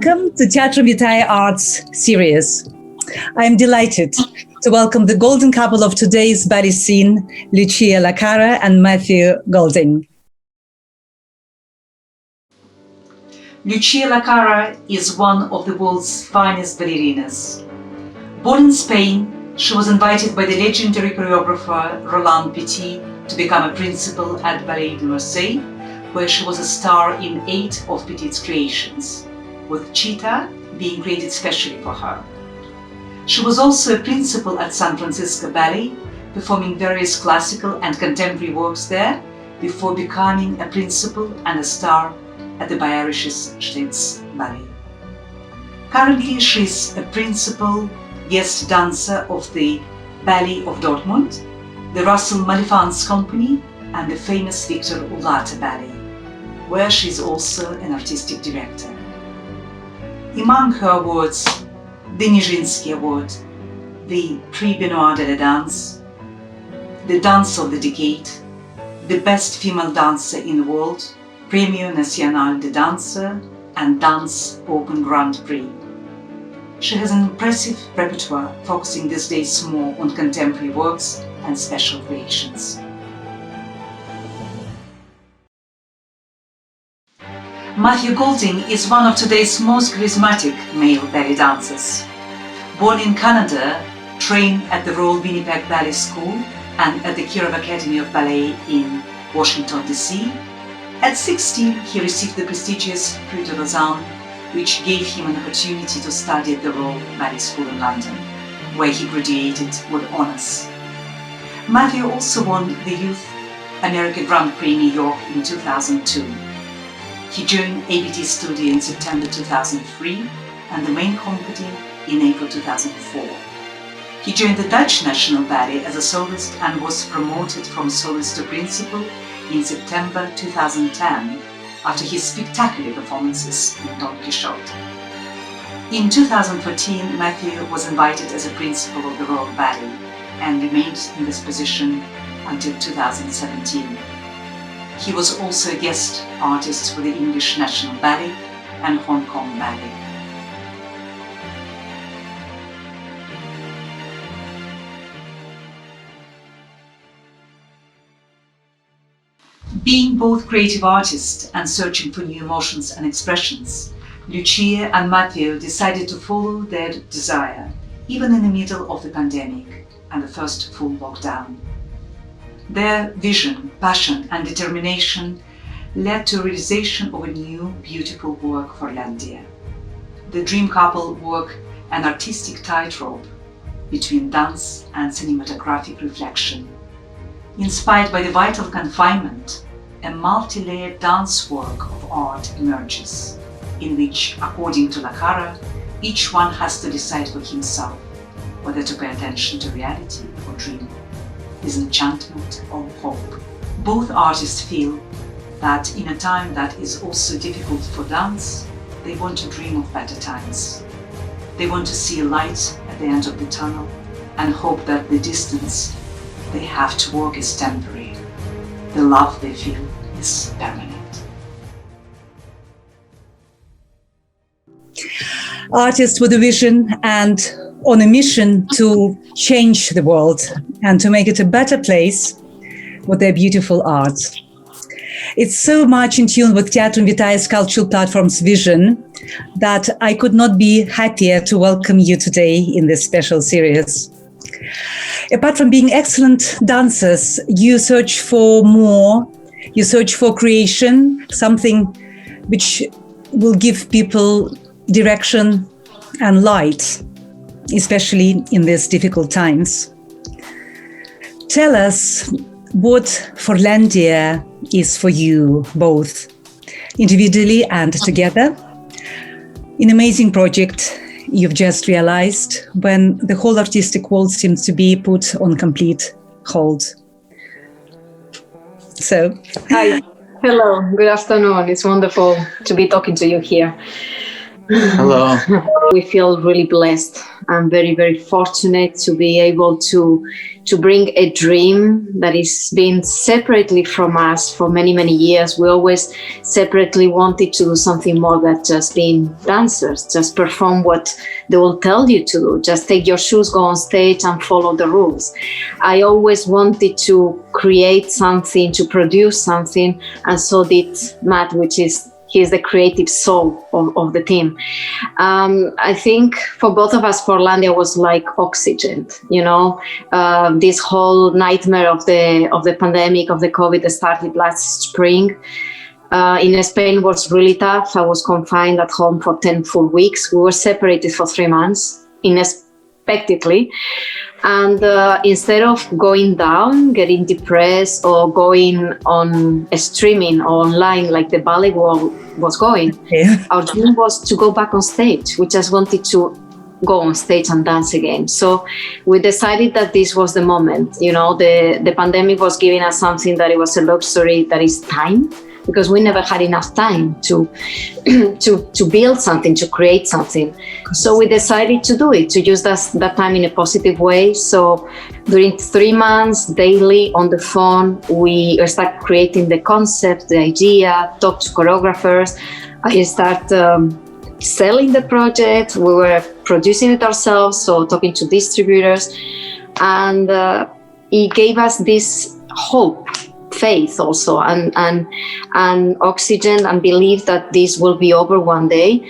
Welcome to Theatrum Vitae Arts Series. I am delighted to welcome the golden couple of today's ballet scene, Lucía Lacarra and Matthew Golding. Lucía Lacarra is one of the world's finest ballerinas. Born in Spain, she was invited by the legendary choreographer Roland Petit to become a principal at Ballet de Marseille, where she was a star in 8 of Petit's creations, with Cheetah being created specially for her. She was also a principal at San Francisco Ballet, performing various classical and contemporary works there before becoming a principal and a star at the Bayerisches Ballet. Currently, she is a principal guest dancer of the Ballet of Dortmund, the Russell Malifant's Company, and the famous Victor Ullate Ballet, where she is also an artistic director. Among her awards, the Nijinsky Award, the Prix Benoit de la Danse, the Dance of the Decade, the Best Female Dancer in the World, Premio Nacional de Danza, and Dance Open Grand Prix. She has an impressive repertoire, focusing these days more on contemporary works and special creations. Matthew Golding is one of today's most charismatic male ballet dancers. Born in Canada, trained at the Royal Winnipeg Ballet School and at the Kirov Academy of Ballet in Washington, D.C., at 16 he received the prestigious Prix de Lausanne, which gave him an opportunity to study at the Royal Ballet School in London, where he graduated with honors. Matthew also won the Youth American Grand Prix in New York in 2002. He joined ABT Studio in September 2003 and the main company in April 2004. He joined the Dutch National Ballet as a soloist and was promoted from soloist to principal in September 2010 after his spectacular performances in Don Quixote. In 2014, Matthew was invited as a principal of the Royal Ballet and remained in this position until 2017. He was also a guest artist for the English National Ballet and Hong Kong Ballet. Being both creative artists and searching for new emotions and expressions, Lucía and Matthew decided to follow their desire, even in the middle of the pandemic and the first full lockdown. Their vision, passion and determination led to a realization of a new, beautiful work for Landia. The dream couple walk an artistic tightrope between dance and cinematographic reflection. Inspired by the vital confinement, a multi-layered dance work of art emerges, in which, according to Lacarra, each one has to decide for himself whether to pay attention to reality or dream, disenchantment or hope. Both artists feel that in a time that is also difficult for dance, they want to dream of better times. They want to see a light at the end of the tunnel and hope that the distance they have to walk is temporary. The love they feel is permanent. Artists with a vision and on a mission to change the world and to make it a better place with their beautiful art. It's so much in tune with Theatrum Vitae's cultural platform's vision that I could not be happier to welcome you today in this special series. Apart from being excellent dancers, you search for more, you search for creation, something which will give people direction and light, especially in these difficult times. Tell us what Forlandia is for you both, individually and together. An amazing project you've just realized when the whole artistic world seems to be put on complete hold. So, hi. Hello, good afternoon. It's wonderful to be talking to you here. Hello. We feel really blessed and very, very fortunate to be able to bring a dream that is being separately from us for many, many years. We always separately wanted to do something more than just being dancers, just perform what they will tell you to do, just take your shoes, go on stage and follow the rules. I always wanted to create something, to produce something, and so did Matt, which is he's the creative soul of the team. I think for both of us, Portlandia was like oxygen, this whole nightmare of the pandemic, of the COVID that started last spring. In Spain was really tough. I was confined at home for 10 full weeks. We were separated for 3 months, unexpectedly. And instead of going down, getting depressed, or going on streaming or online like the ballet world was going, our dream was to go back on stage. We just wanted to go on stage and dance again. So we decided that this was the moment. The pandemic was giving us something that it was a luxury, that is time, because we never had enough time to build something, to create something. So we decided to do it, to use that time in a positive way. So during 3 months, daily on the phone, we started creating the concept, the idea, talk to choreographers. I started selling the project. We were producing it ourselves, so talking to distributors. And it gave us this hope, faith also, and oxygen, and belief that this will be over one day,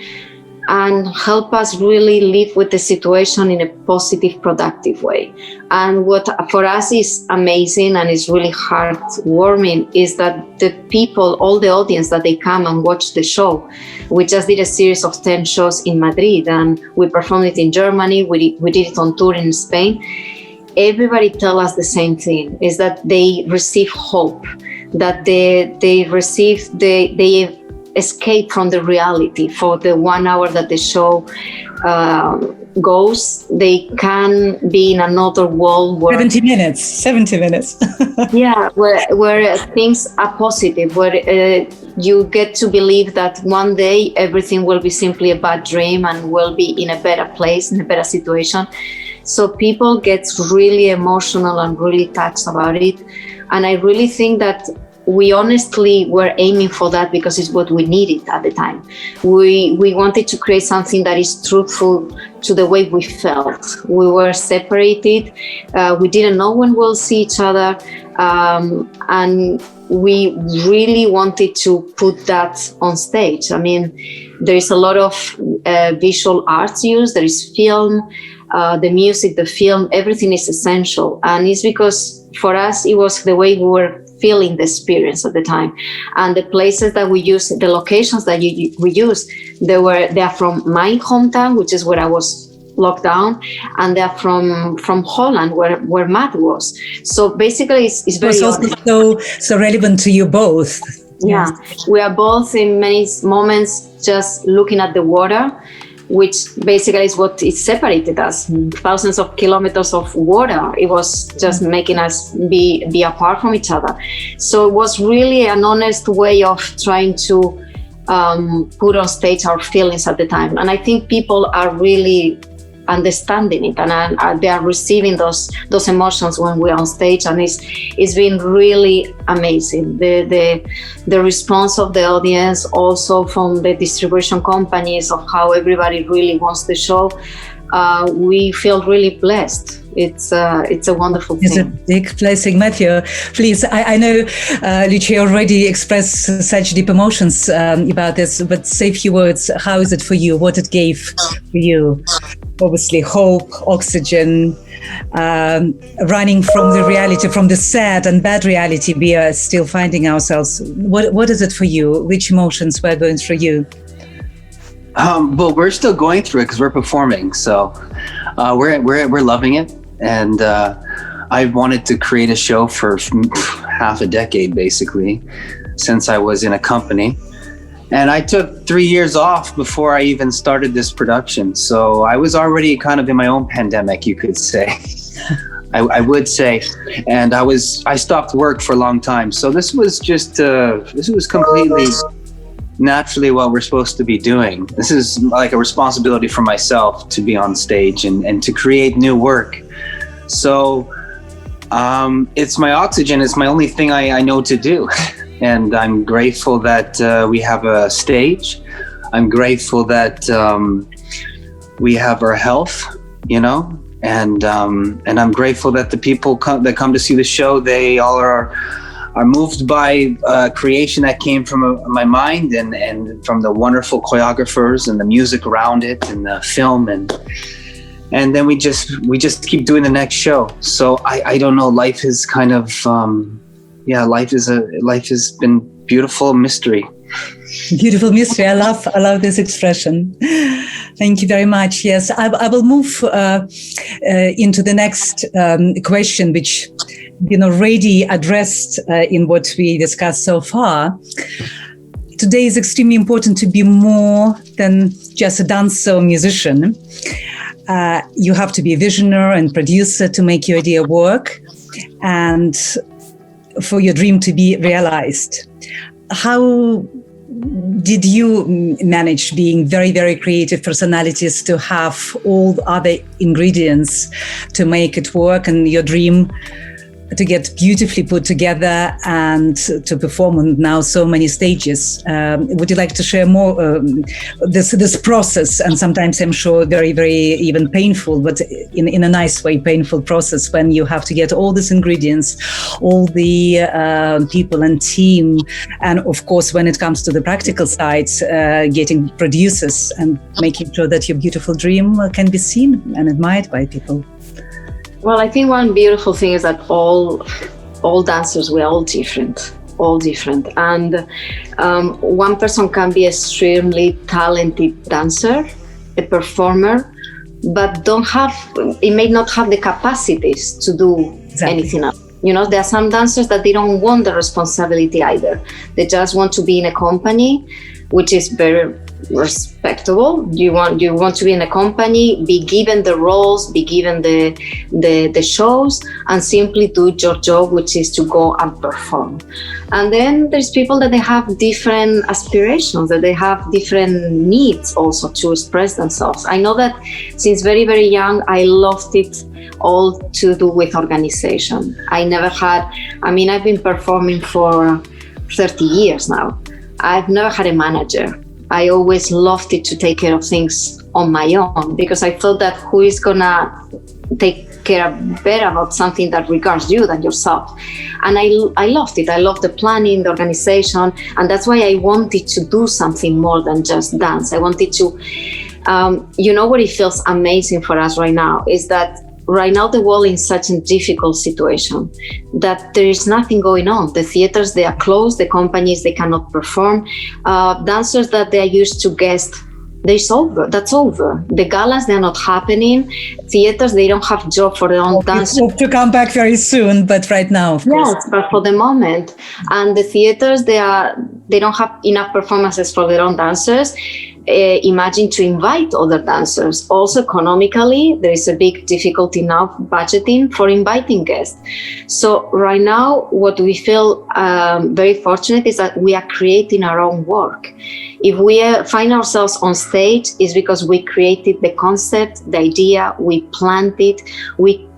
and help us really live with the situation in a positive, productive way. And what for us is amazing and is really heartwarming is that the people, all the audience that they come and watch the show. We just did a series of 10 shows in Madrid, and we performed it in Germany. We did it on tour in Spain. Everybody tell us the same thing, is that they receive hope, that they escape from the reality for the 1 hour that the show goes. They can be in another world where 70 minutes. yeah, where things are positive, where you get to believe that one day everything will be simply a bad dream and will be in a better place, in a better situation. So people get really emotional and really touched about it. And I really think that we honestly were aiming for that because it's what we needed at the time. We wanted to create something that is truthful to the way we felt. We were separated. We didn't know when we'll see each other. And we really wanted to put that on stage. I mean, there is a lot of visual arts used. There is film. The music, the film, everything is essential. And it's because for us, it was the way we were feeling the experience at the time. And the places that we use, the locations that we use, they are from my hometown, which is where I was locked down, and they're from Holland, where Matt was. So basically, it's very also so relevant to you both. Yeah, we are both in many moments just looking at the water, which basically is what it separated us. Thousands of kilometers of water. It was just making us be apart from each other. So it was really an honest way of trying to put on stage our feelings at the time. And I think people are really understanding it, and they are receiving those emotions when we're on stage, and it's been really amazing. The response of the audience, also from the distribution companies, of how everybody really wants the show. We feel really blessed. It's a wonderful thing. It's a big blessing. Matthew, please, I know Lucía already expressed such deep emotions about this, but say a few words. How is it for you? What it gave for you? Obviously, hope, oxygen, running from the reality, from the sad and bad reality we are still finding ourselves. What is it for you? Which emotions were going through you? Well, we're still going through it because we're performing, so we're loving it. And I wanted to create a show for half a decade, basically, since I was in a company. And I took 3 years off before I even started this production. So I was already kind of in my own pandemic, you could say. I would say. And I stopped work for a long time. So this was just, this was completely naturally what we're supposed to be doing. This is like a responsibility for myself to be on stage and to create new work. So it's my oxygen. It's my only thing I know to do. And I'm grateful that we have a stage. I'm grateful that we have our health, you know, and I'm grateful that the people that come to see the show, they all are moved by creation that came from my mind and from the wonderful choreographers and the music around it and the film, and then we just keep doing the next show. So I don't know, life is kind of life has been beautiful mystery. Beautiful mystery. I love this expression. Thank you very much. Yes, I will move into the next question, which been already addressed in what we discussed so far. Today is extremely important to be more than just a dancer or musician. You have to be a visionary and producer to make your idea work and for your dream to be realized. How did you manage, being very, very creative personalities, to have all the other ingredients to make it work and your dream to get beautifully put together and to perform on now so many stages? Would you like to share more this process? And sometimes I'm sure very, very even painful, but in a nice way, painful process when you have to get all these ingredients, all the people and team. And of course, when it comes to the practical side, getting producers and making sure that your beautiful dream can be seen and admired by people. Well, I think one beautiful thing is that all dancers, we're all different. And one person can be extremely talented dancer, a performer, but it may not have the capacities to do anything else. You know, there are some dancers that they don't want the responsibility either. They just want to be in a company, which is very respectable. You want to be in a company, be given the roles, be given the shows, and simply do your job, which is to go and perform. And then there's people that they have different aspirations, that they have different needs also to express themselves. I know that since very, very young, I loved it all to do with organization. I've been performing for 30 years now. I've never had a manager. I always loved it to take care of things on my own, because I thought that who is gonna take care better about something that regards you than yourself. And I loved it. I loved the planning, the organization, and that's why I wanted to do something more than just dance. I wanted to, what it feels amazing for us right now is that right now the world is in such a difficult situation that there is nothing going on. The theaters, they are closed. The companies, they cannot perform. Dancers that they are used to guest, that's over. The galas, they're not happening. Theaters, they don't have job for their own dancers. Hope to come back very soon, but right now, of course. Yes, but for the moment. And the theaters, they don't have enough performances for their own dancers. Imagine to invite other dancers. Also economically, there is a big difficulty now budgeting for inviting guests. So right now, what we feel very fortunate is that we are creating our own work. If we find ourselves on stage, it's because we created the concept, the idea, we planned it, we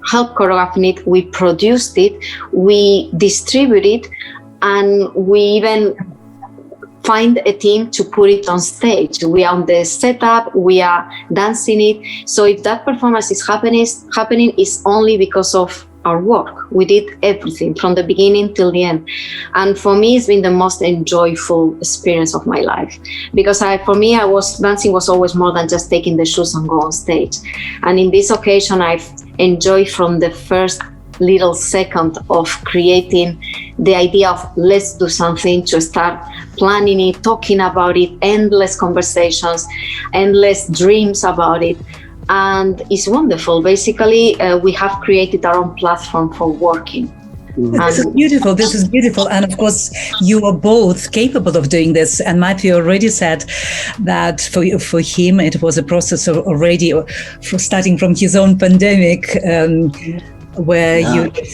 helped choreographing it, we produced it, we distribute it, and we even find a team to put it on stage. We are on the setup, we are dancing it. So if that performance is happening, it's only because of our work. We did everything from the beginning till the end. And for me, it's been the most enjoyable experience of my life. Because dancing was always more than just taking the shoes and go on stage. And in this occasion, I've enjoyed from the first little second of creating the idea of let's do something, to start planning it, talking about it, endless conversations, endless dreams about it. And it's wonderful. Basically, we have created our own platform for working. This is beautiful. And of course, you are both capable of doing this. And Matthew already said that for him, it was a process already starting from his own pandemic, where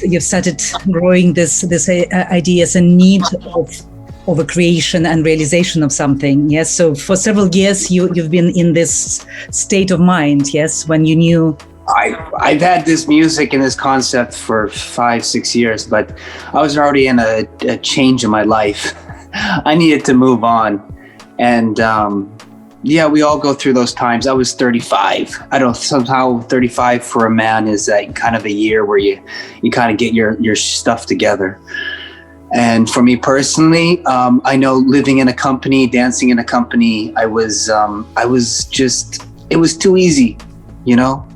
you started growing this ideas and need of of a creation and realization of something. Yes. So for several years, you've been in this state of mind. Yes. When you knew. I've had this music and this concept for 5-6 years, but I was already in a change in my life. I needed to move on. And yeah, we all go through those times. I was 35. I don't, somehow 35 for a man is kind of a year where you kind of get your stuff together. And for me personally, I know living in a company, dancing in a company, it was too easy, you know?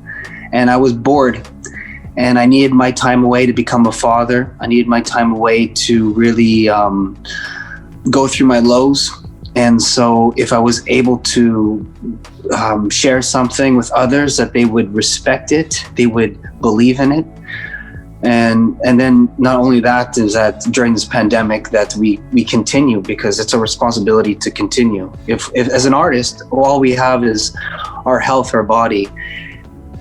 And I was bored, and I needed my time away to become a father. I needed my time away to really go through my lows. And so if I was able to share something with others, that they would respect it, they would believe in it. And then not only that, is that during this pandemic that we continue, because it's a responsibility to continue. If as an artist, all we have is our health, our body.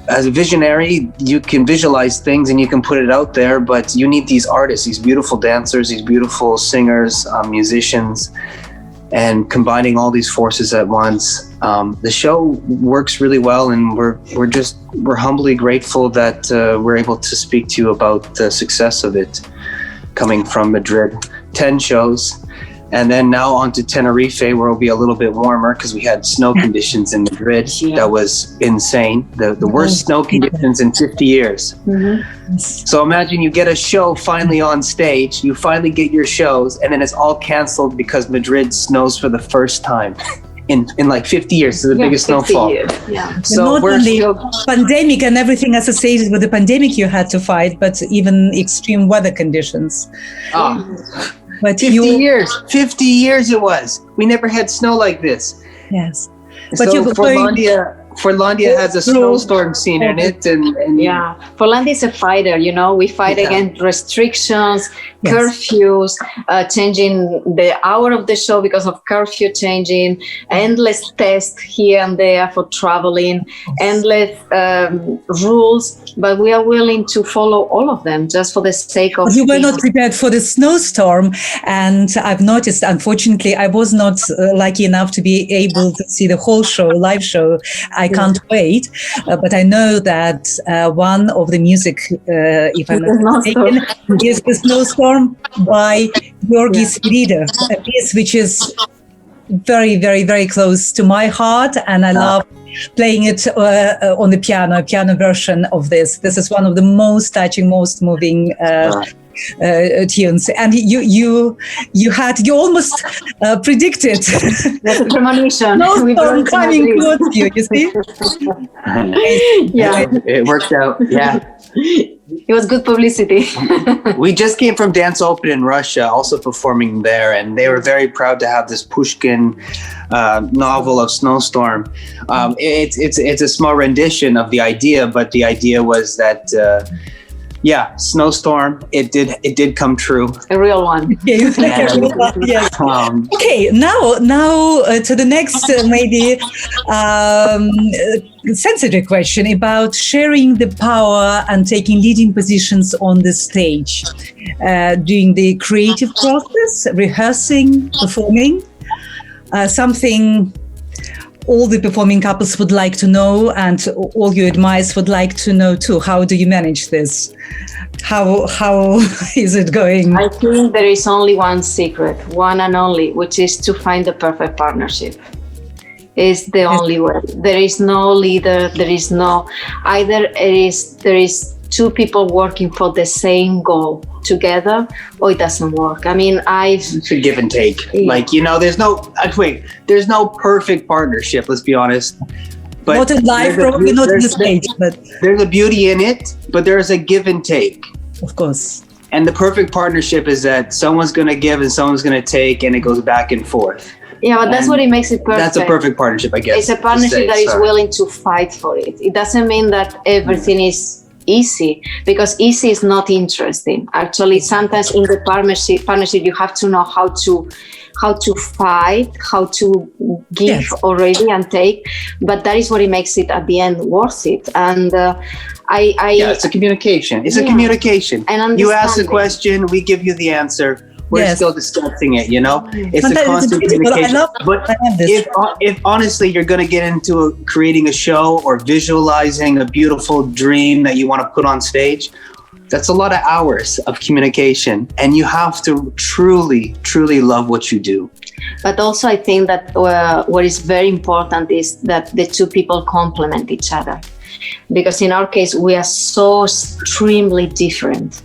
As a visionary, you can visualize things and you can put it out there, but you need these artists, these beautiful dancers, these beautiful singers, musicians, and combining all these forces at once. The show works really well, and we're humbly grateful that we're able to speak to you about the success of it coming from Madrid. 10 shows. And then now on to Tenerife, where it'll be a little bit warmer because we had snow conditions in Madrid. Yeah. That was insane. The worst snow conditions in 50 years. Mm-hmm. So imagine you get a show finally on stage, you finally get your shows, and then it's all canceled because Madrid snows for the first time in like 50 years. So the biggest snowfall. Yeah. So not only pandemic and everything associated with the pandemic you had to fight, but even extreme weather conditions. But 50 years it was. We never had snow like this. Yes. But so Forlandia has a snowstorm scene in it. And yeah, Forlandia is a fighter, you know. We fight against restrictions, curfews, changing the hour of the show because of curfew changing, endless tests here and there for traveling, endless rules, but we are willing to follow all of them just for the sake of... You were not prepared for the snowstorm, and I've noticed, unfortunately, I was not lucky enough to be able to see the whole show, live show. I can't wait, but I know that one of the music, if I'm not mistaken, is the Snowstorm by Georgis Reader, a piece which is very, very, very close to my heart, and I love playing it on the piano version of this. This is one of the most touching, most moving tunes, and you almost predicted the premonition. Snowstorm coming towards you. You see? Yeah, it worked out. Yeah. It was good publicity. We just came from Dance Open in Russia, also performing there, and they were very proud to have this Pushkin novel of Snowstorm. It's a small rendition of the idea, but the idea was that Snowstorm. It did come true. A real one. Yes. Okay, now to the next maybe sensitive question about sharing the power and taking leading positions on the stage during the creative process, rehearsing, performing. Something all the performing couples would like to know, and all your admirers would like to know too. How do you manage this? How is it going? I think there is only one secret, one and only, which is to find the perfect partnership. It's the only way. There is no leader. There is no either. There is two people working for the same goal together, or it doesn't work. I mean, it's a give and take. Yeah. Like, you know, there's no perfect partnership. Let's be honest. But not in life, probably not in the stage. But there's a beauty in it, but there's a give and take. Of course. And the perfect partnership is that someone's going to give and someone's going to take, and it goes back and forth. Yeah, but that's what it makes it perfect. That's a perfect partnership, I guess. It's a partnership that is willing to fight for it. It doesn't mean that everything is easy, because easy is not interesting. Actually, sometimes in the partnership you have to know how to fight, how to give already and take, but that is what it makes it at the end worth it. And it's a communication. It's a communication. And you ask the question, we give you the answer. We're still discussing it, you know? It's a constant communication. But if honestly you're going to get into creating a show or visualizing a beautiful dream that you want to put on stage, that's a lot of hours of communication, and you have to truly, truly love what you do. But also I think that what is very important is that the two people complement each other. Because in our case, we are so extremely different,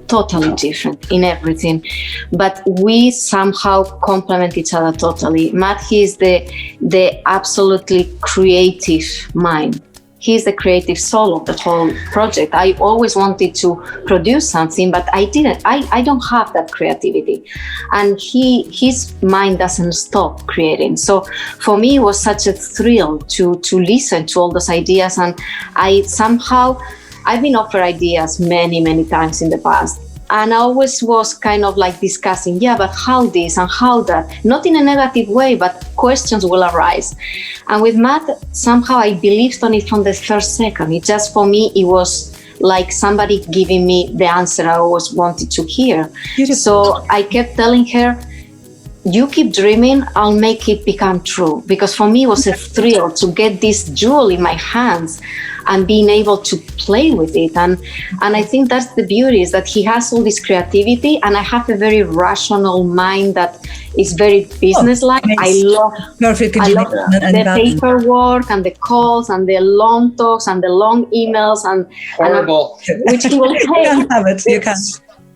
totally different in everything. But we somehow complement each other totally. Matt, he is the absolutely creative mind. He's the creative soul of the whole project. I always wanted to produce something, but I didn't. I don't have that creativity. And his mind doesn't stop creating. So for me, it was such a thrill to listen to all those ideas. And I've been offered ideas many, many times in the past. And I always was kind of like discussing, but how this and how that, not in a negative way, but questions will arise. And with Matt, somehow I believed on it from the first second. It just, for me, it was like somebody giving me the answer I always wanted to hear. Beautiful. So I kept telling her, you keep dreaming, I'll make it become true. Because for me, it was a thrill to get this jewel in my hands and being able to play with it. And I think that's the beauty, is that he has all this creativity, and I have a very rational mind that is very business-like. I love the paperwork and the calls and the long talks and the long emails and which he will take. You can have it. You can.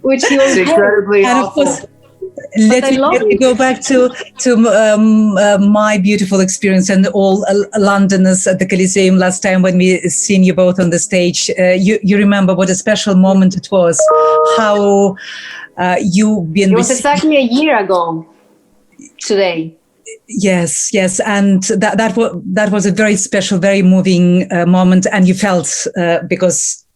Which he will take. Incredibly awful. Let me go back to my beautiful experience and all Londoners at the Coliseum last time when we seen you both on the stage. You remember what a special moment it was, how you've been... It was exactly a year ago today. Yes, and that was a very special, very moving moment, and you felt because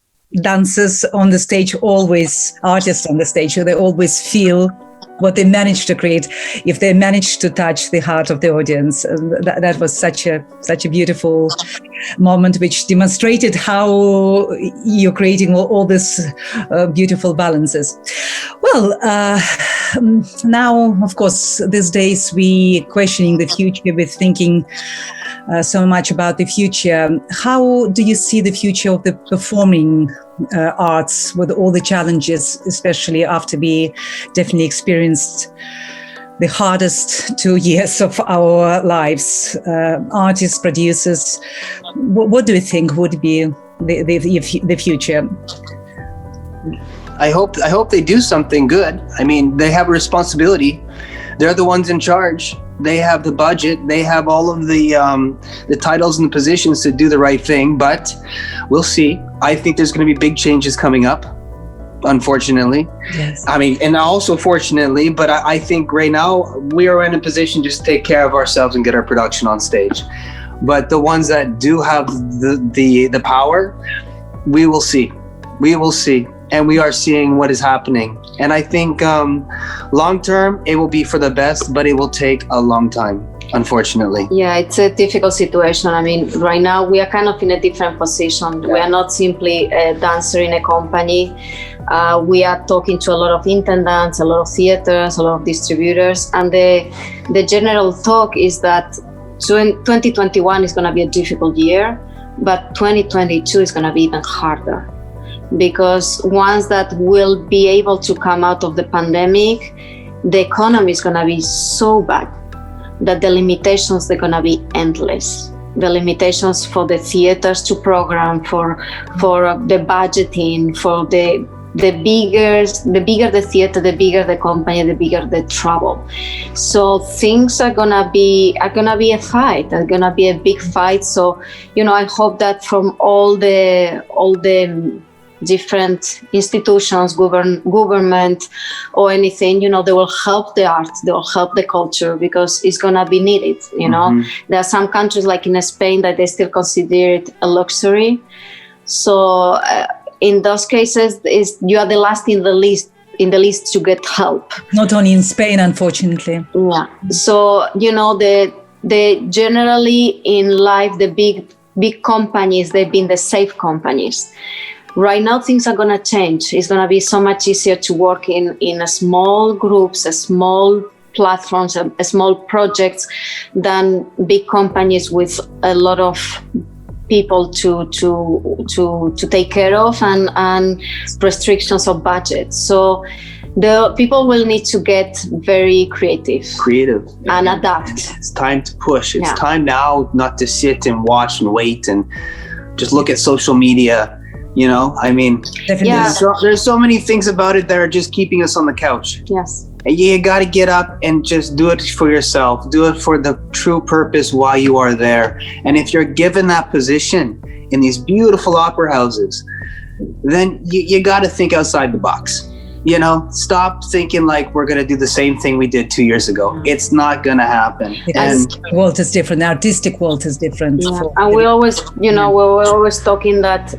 dancers on the stage always, artists on the stage, they always feel what they managed to create, if they managed to touch the heart of the audience. That was such a beautiful moment, which demonstrated how you're creating all these beautiful balances. Well, now, of course, these days we questioning the future, we're thinking so much about the future. How do you see the future of the performing arts with all the challenges, especially after we definitely experienced the hardest 2 years of our lives? Artists, producers, what do you think would be the future? I hope they do something good. I mean, they have a responsibility. They're the ones in charge. They have the budget. They have all of the titles and the positions to do the right thing, but we'll see. I think there's going to be big changes coming up, unfortunately. Yes. I mean, and also fortunately, but I think right now we are in a position just to take care of ourselves and get our production on stage. But the ones that do have the power, we will see. We will see. And we are seeing what is happening. And I think long term, it will be for the best, but it will take a long time, unfortunately. Yeah, it's a difficult situation. I mean, right now we are kind of in a different position. We are not simply a dancer in a company. We are talking to a lot of intendants, a lot of theaters, a lot of distributors. And the general talk is that 2021 is going to be a difficult year, but 2022 is going to be even harder. Because once that we'll be able to come out of the pandemic, the economy is going to be so bad that the limitations are going to be endless. The limitations for the theaters to program, for the budgeting, for the bigger the theater, the bigger the company, the bigger the trouble. So things are gonna be a fight. Are gonna be a big fight. So I hope that from all the different institutions, government or anything, they will help the art, they will help the culture, because it's going to be needed, Mm-hmm. There are some countries like in Spain that they still consider it a luxury. So in those cases, you are the last in the list to get help. Not only in Spain, unfortunately. Yeah. So, the generally in life, the big companies, they've been the safe companies. Right now, things are going to change. It's going to be so much easier to work in a small groups, a small platforms, a small projects than big companies with a lot of people to take care of and restrictions of budget. So the people will need to get very creative and adapt. It's time to push. It's time now not to sit and watch and wait and just look at social media. You know, I mean, there's so many things about it that are just keeping us on the couch. Yes. And you got to get up and just do it for yourself. Do it for the true purpose why you are there. And if you're given that position in these beautiful opera houses, then you got to think outside the box. You know, stop thinking like we're going to do the same thing we did 2 years ago. It's not going to happen. And the world is different. The artistic world is different. Yeah. And we always, we're always talking that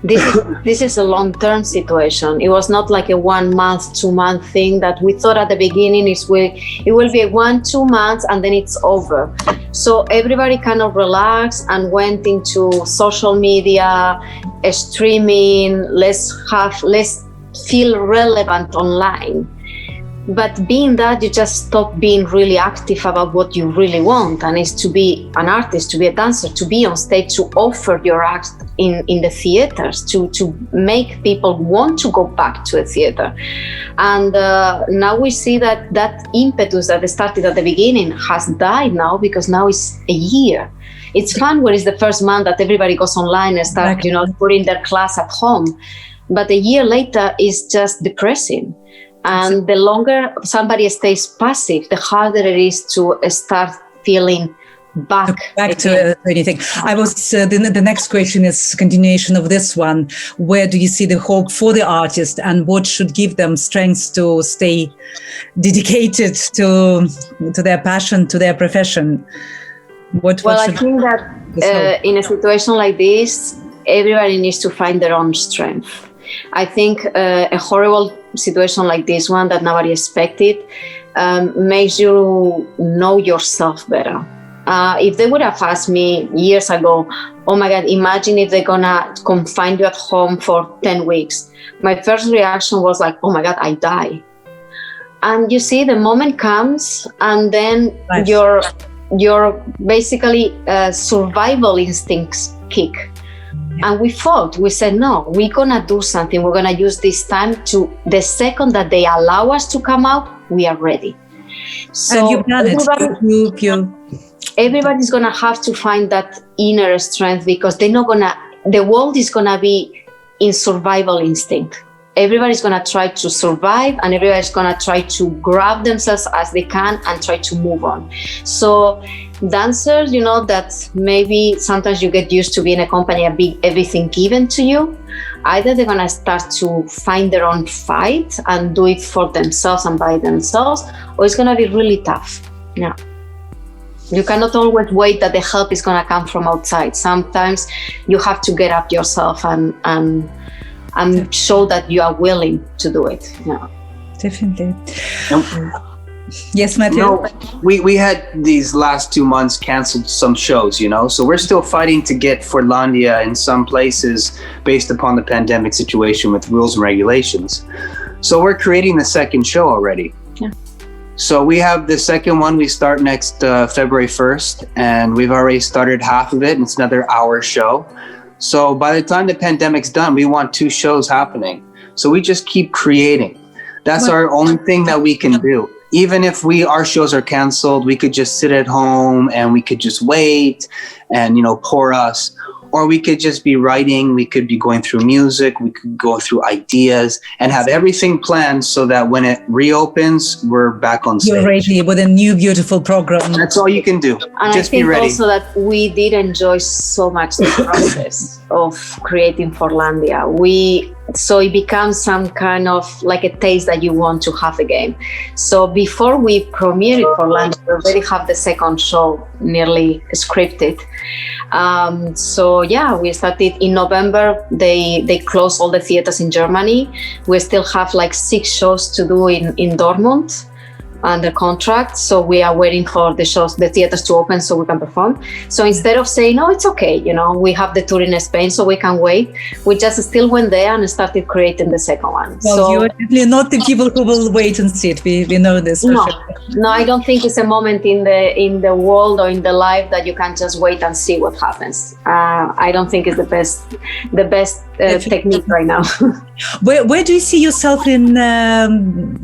this is a long-term situation. It was not like a 1 month, 2 month thing that we thought at the beginning it will be 1-2 months and then it's over. So everybody kind of relaxed and went into social media, streaming, let's feel relevant online. But being that, you just stop being really active about what you really want, and it's to be an artist, to be a dancer, to be on stage, to offer your act in the theaters, to make people want to go back to a theater. And now we see that impetus that started at the beginning has died now, because now it's a year. It's fun when it's the first month that everybody goes online and start, putting their class at home. But a year later is just depressing. And the longer somebody stays passive, the harder it is to start feeling back to anything. I was the next question is continuation of this one. Where do you see the hope for the artist, and what should give them strength to stay dedicated to their passion, to their profession? I think that in a situation like this, everybody needs to find their own strength. I think a horrible situation like this one that nobody expected makes you know yourself better. If they would have asked me years ago, oh my God, imagine if they're gonna confine you at home for 10 weeks. My first reaction was like, oh my God, I die. And you see, the moment comes and then your basically survival instincts kick. And we fought. We said, no, we're going to do something. We're going to use this time to, the second that they allow us to come out, we are ready. So and you've done it. Everybody's going to have to find that inner strength, because they're not going to, the world is going to be in survival instinct. Everybody's going to try to survive, and everybody's going to try to grab themselves as they can and try to move on. So dancers, that maybe sometimes you get used to being a company, everything given to you. Either they're going to start to find their own fight and do it for themselves and by themselves, or it's going to be really tough. Yeah. You cannot always wait that the help is going to come from outside. Sometimes you have to get up yourself and show that you are willing to do it. Yeah. Definitely. Yes, Matthew? No, we had these last 2 months canceled some shows, so we're still fighting to get Forlandia in some places based upon the pandemic situation with rules and regulations. So we're creating the second show already. Yeah. So we have the second one. We start next February 1st, and we've already started half of it, and it's another hour show. So by the time the pandemic's done, we want 2 shows happening. So we just keep creating. That's our only thing that we can do. Even if our shows are canceled, we could just sit at home and we could just wait and, pour us. Or we could just be writing, we could be going through music, we could go through ideas and have everything planned so that when it reopens, we're back on stage. You're ready with a new beautiful program. That's all you can do. And just I think be ready. Also that we did enjoy so much the process of creating Forlandia. So it becomes some kind of like a taste that you want to have again. So before we premiered Forlandia, we already have the second show nearly scripted. We started in November. They closed all the theaters in Germany. We still have like 6 shows to do in Dortmund. under contract, so we are waiting for the theaters to open so we can perform. So instead of saying, "No, it's okay, we have the tour in Spain, so we can wait," we just still went there and started creating the second one. Well, so you're definitely not the people who will wait and sit. We know this. For sure. No, I don't think it's a moment in the world or in the life that you can just wait and see what happens. I don't think it's the best technique right now. Where do you see yourself in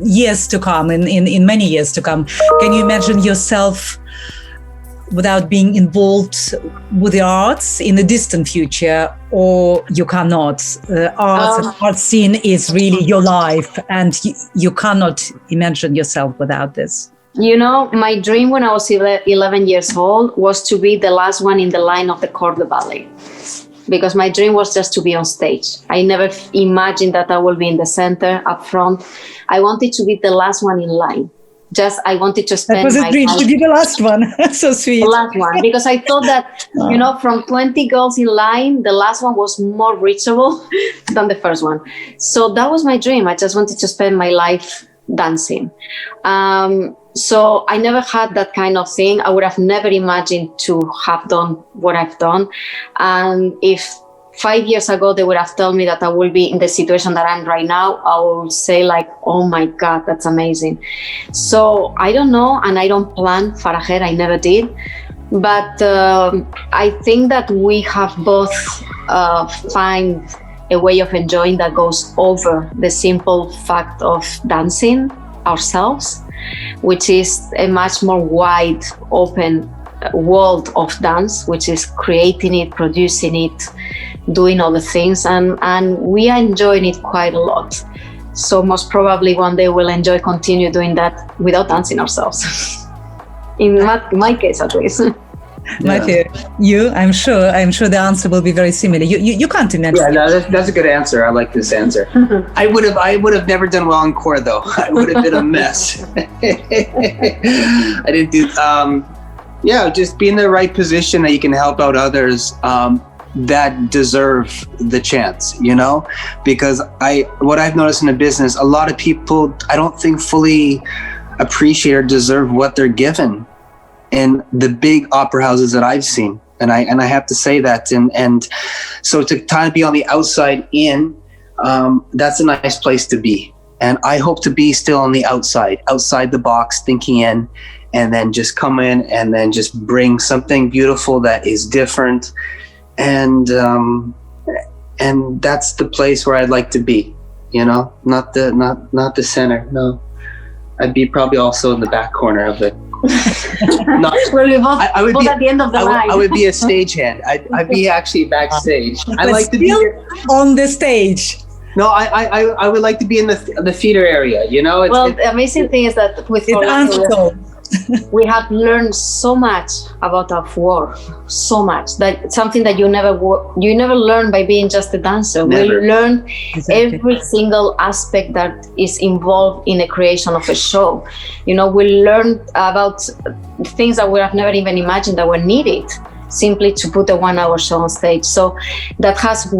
years to come, in many years to come? Can you imagine yourself without being involved with the arts in the distant future, or you cannot? Art scene is really your life, and you cannot imagine yourself without this. My dream when I was 11 years old was to be the last one in the line of the corps de ballet, because my dream was just to be on stage. I never imagined that I will be in the center, up front. I wanted to be the last one in line. I wanted to spend my life. That was a dream to be the last one. So sweet. The last one, because I thought that, from 20 girls in line, the last one was more reachable than the first one. So that was my dream. I just wanted to spend my life dancing. So I never had that kind of thing. I would have never imagined to have done what I've done. And if 5 years ago they would have told me that I will be in the situation that I'm right now, I would say like, oh my God, that's amazing. So I don't know, and I don't plan far ahead. I never did. But I think that we have both find a way of enjoying that goes over the simple fact of dancing ourselves, which is a much more wide open world of dance, which is creating it, producing it, doing all the things, and we are enjoying it quite a lot. So most probably one day we'll continue doing that without dancing ourselves. In my case, at least. Matthew, I'm sure the answer will be very similar. You can't imagine. Yeah, no, that's a good answer. I like this answer. I would have never done well in core though. I would have been a mess. I didn't do. Just be in the right position that you can help out others that deserve the chance. Because what I've noticed in the business, a lot of people I don't think fully appreciate or deserve what they're given in the big opera houses that I've seen, and I have to say that, and so to kind of be on the outside in, that's a nice place to be, and I hope to be still on the outside the box, thinking in, and then just come in and then just bring something beautiful that is different, and that's the place where I'd like to be, not the center. No, I'd be probably also in the back corner of it. I would be at the end of the line. I would be a stagehand. I'd be actually backstage. I like to be on the stage. No, I would like to be in the theater area. The amazing thing is that with we have learned so much about our work, so much that something that you never learn by being just a dancer. Never. We learn every single aspect that is involved in the creation of a show. We learn about things that we have never even imagined that were needed simply to put a 1 hour show on stage. So that has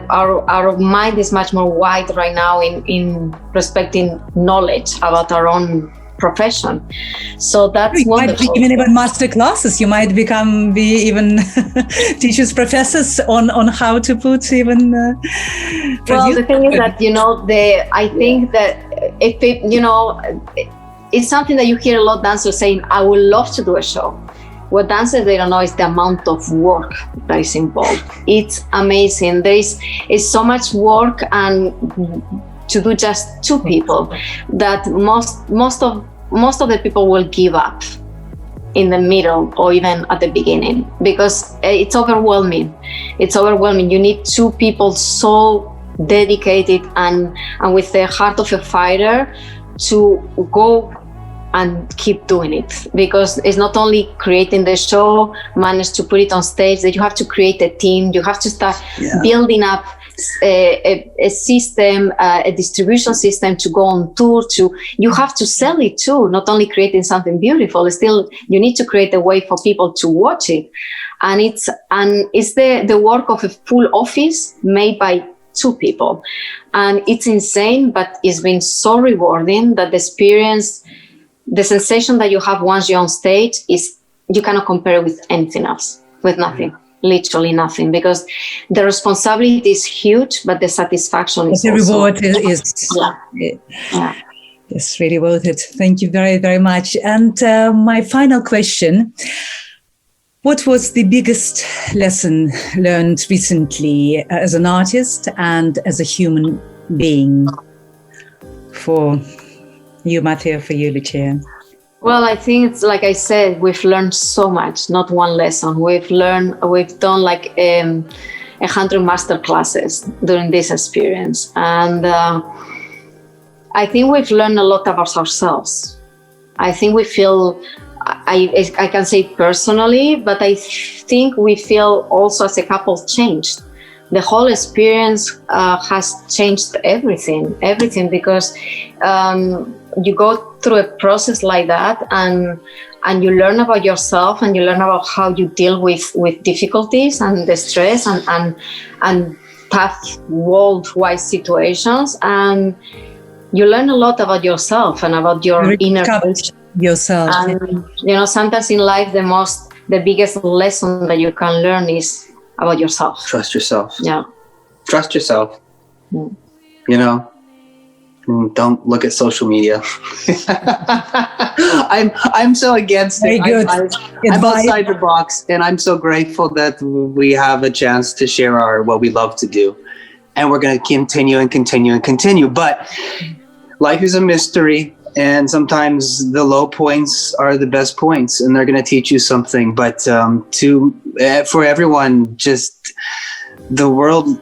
our mind is much more wide right now in respecting knowledge about our own profession. So that's you wonderful. Might be even master classes. You might be even teachers, professors on how to put even. Well, the thing is that I think that if it's something that you hear a lot of dancers saying, "I would love to do a show." What dancers they don't know is the amount of work that is involved. It's amazing. It's so much work, and to do just two people, that most of the people will give up in the middle or even at the beginning, because it's overwhelming. You need two people so dedicated and with the heart of a fighter to go and keep doing it, because it's not only creating the show, manage to put it on stage, that you have to create a team, you have to start building up a system, a distribution system to go on tour, you have to sell it too, not only creating something beautiful, still you need to create a way for people to watch it. And it's the work of a full office made by two people. And it's insane, but it's been so rewarding that the experience the sensation that you have once you're on stage is you cannot compare it with anything else, with nothing, literally nothing, because the responsibility is huge, but the satisfaction is the also, reward is yeah. It's really worth it. Thank you very, very much. And my final question, what was the biggest lesson learned recently as an artist and as a human being for you, Matteo, for you, Lucia? Well, I think it's like I said, we've learned so much, not one lesson. We've done like 100 master classes during this experience. And I think we've learned a lot about ourselves. I think we feel, I can say personally, but I think we feel also as a couple changed. The whole experience has changed everything, because you go through a process like that, and you learn about yourself, and you learn about how you deal with difficulties and the stress and tough worldwide situations, and you learn a lot about yourself and about your inner yourself. And sometimes in life the biggest lesson that you can learn is about yourself. Trust yourself. Yeah. Trust yourself. Don't look at social media. I'm so against it. Very good. I'm outside the box, and I'm so grateful that we have a chance to share what we love to do, and we're going to continue and continue and continue. But life is a mystery, and sometimes the low points are the best points, and they're going to teach you something. But for everyone, just the world,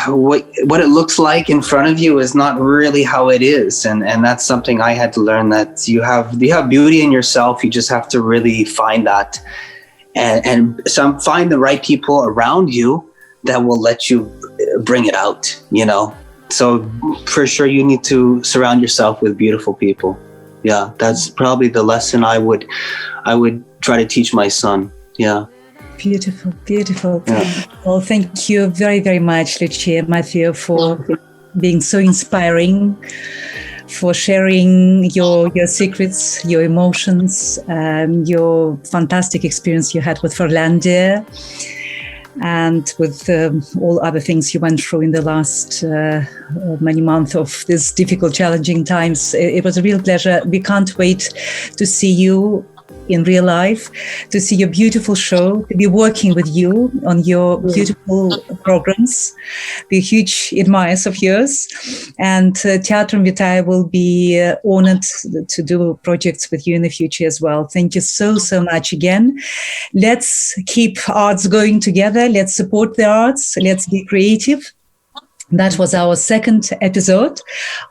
what it looks like in front of you is not really how it is, and that's something I had to learn, that you have beauty in yourself. You just have to really find that, and find the right people around you that will let you bring it out. So for sure, you need to surround yourself with beautiful people. Yeah, that's probably the lesson I would try to teach my son. Yeah. Beautiful, beautiful. Yeah. Well, thank you very, very much, Lucia, Matteo, for being so inspiring, for sharing your secrets, your emotions, your fantastic experience you had with Forlandia, and with all other things you went through in the last many months of these difficult, challenging times. It was a real pleasure. We can't wait to see you in real life, to see your beautiful show, to be working with you on your beautiful programs. We're huge admirers of yours. And Theatrum Vitae will be honored to do projects with you in the future as well. Thank you so, so much again. Let's keep arts going together. Let's support the arts. Let's be creative. That was our second episode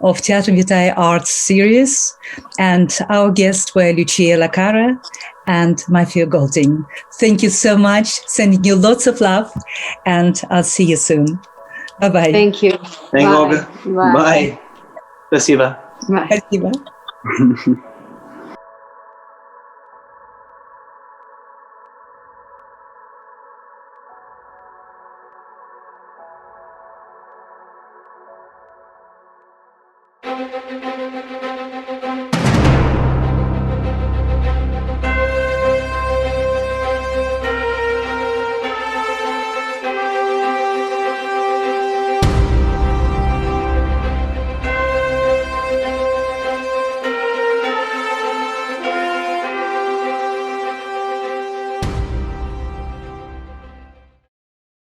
of Theatrum Vitae Arts Series. And our guests were Lucía Lacarra and Matteo Golding. Thank you so much. Sending you lots of love. And I'll see you soon. Bye-bye. Thank you. Thank you, Olga. Bye. Спасибо. Bye. Спасибо.